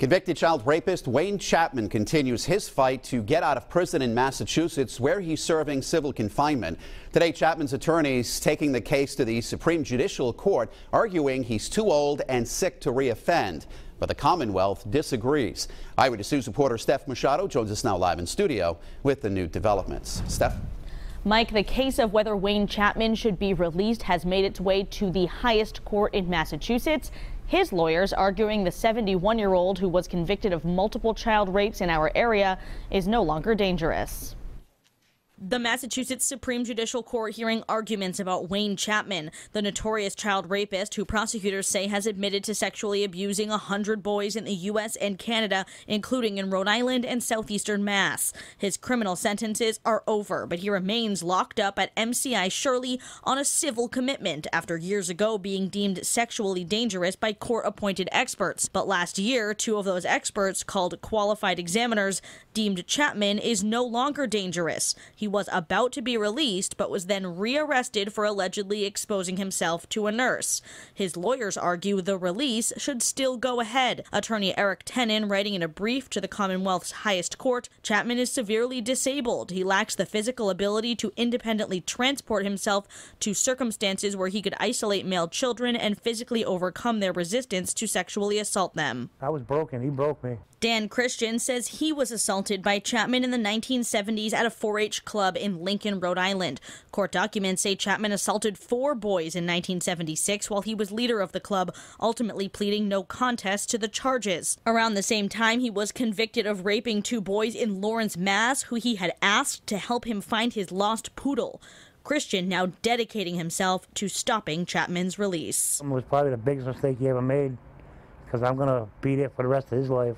Convicted child rapist Wayne Chapman continues his fight to get out of prison in Massachusetts, where he's serving civil confinement. Today, Chapman's attorneys taking the case to the Supreme Judicial Court, arguing he's too old and sick to reoffend. But the Commonwealth disagrees. Eyewitness News reporter Steph Machado joins us now live in studio with the new developments. Steph? Mike, the case of whether Wayne Chapman should be released has made its way to the highest court in Massachusetts. His lawyers arguing the 71-year-old who was convicted of multiple child rapes in our area is no longer dangerous. The Massachusetts Supreme Judicial Court hearing arguments about Wayne Chapman, the notorious child rapist who prosecutors say has admitted to sexually abusing 100 boys in the U.S. and Canada, including in Rhode Island and southeastern Mass. His criminal sentences are over, but he remains locked up at MCI Shirley on a civil commitment after years ago being deemed sexually dangerous by court-appointed experts. But last year, two of those experts, called qualified examiners, deemed Chapman is no longer dangerous. He was about to be released, but was then rearrested for allegedly exposing himself to a nurse. His lawyers argue the release should still go ahead. Attorney Eric Tenon writing in a brief to the Commonwealth's highest court, Chapman is severely disabled. He lacks the physical ability to independently transport himself to circumstances where he could isolate male children and physically overcome their resistance to sexually assault them. I was broken. He broke me. Dan Christian says he was assaulted by Chapman in the 1970s at a 4-H club in Lincoln, Rhode Island. Court documents say Chapman assaulted 4 boys in 1976 while he was leader of the club, ultimately pleading no contest to the charges. Around the same time, he was convicted of raping 2 boys in Lawrence, Mass, who he had asked to help him find his lost poodle. Christian now dedicating himself to stopping Chapman's release. It was probably the biggest mistake he ever made, because I'm going to beat it for the rest of his life.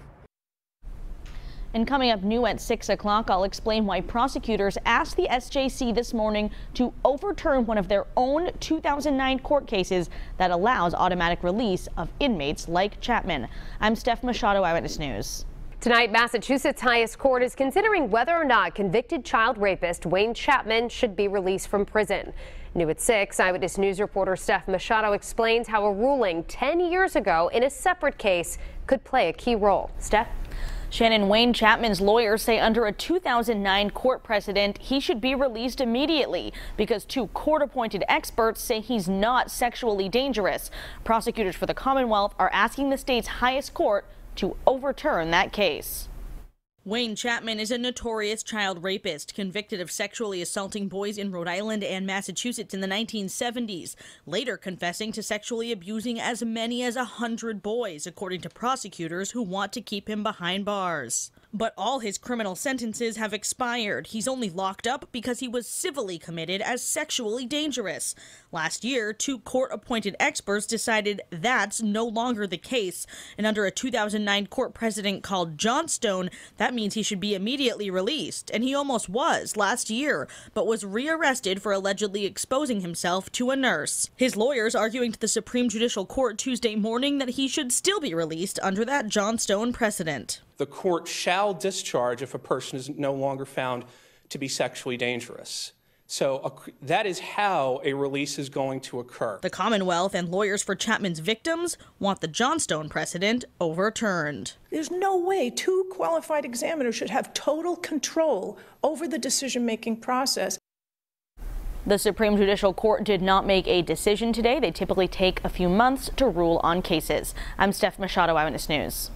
And coming up new at 6 o'clock, I'll explain why prosecutors asked the SJC this morning to overturn one of their own 2009 court cases that allows automatic release of inmates like Chapman. I'm Steph Machado, Eyewitness News. Tonight, Massachusetts' highest court is considering whether or not convicted child rapist Wayne Chapman should be released from prison. New at 6, Eyewitness News reporter Steph Machado explains how a ruling 10 years ago in a separate case could play a key role. Steph? Shannon, Wayne Chapman's lawyers say under a 2009 court precedent, he should be released immediately because 2 court-appointed experts say he's not sexually dangerous. Prosecutors for the Commonwealth are asking the state's highest court to overturn that case. Wayne Chapman is a notorious child rapist convicted of sexually assaulting boys in Rhode Island and Massachusetts in the 1970s, later confessing to sexually abusing as many as 100 boys, according to prosecutors who want to keep him behind bars. But all his criminal sentences have expired. He's only locked up because he was civilly committed as sexually dangerous. Last year, 2 court-appointed experts decided that's no longer the case. And under a 2009 court precedent called Johnstone, that means he should be immediately released. And he almost was last year, but was rearrested for allegedly exposing himself to a nurse. His lawyers arguing to the Supreme Judicial Court Tuesday morning that he should still be released under that Johnstone precedent. The court shall discharge if a person is no longer found to be sexually dangerous. So that is how a release is going to occur. The Commonwealth and lawyers for Chapman's victims want the Johnstone precedent overturned. There's no way 2 qualified examiners should have total control over the decision-making process. The Supreme Judicial Court did not make a decision today. They typically take a few months to rule on cases. I'm Steph Machado, Eyewitness News.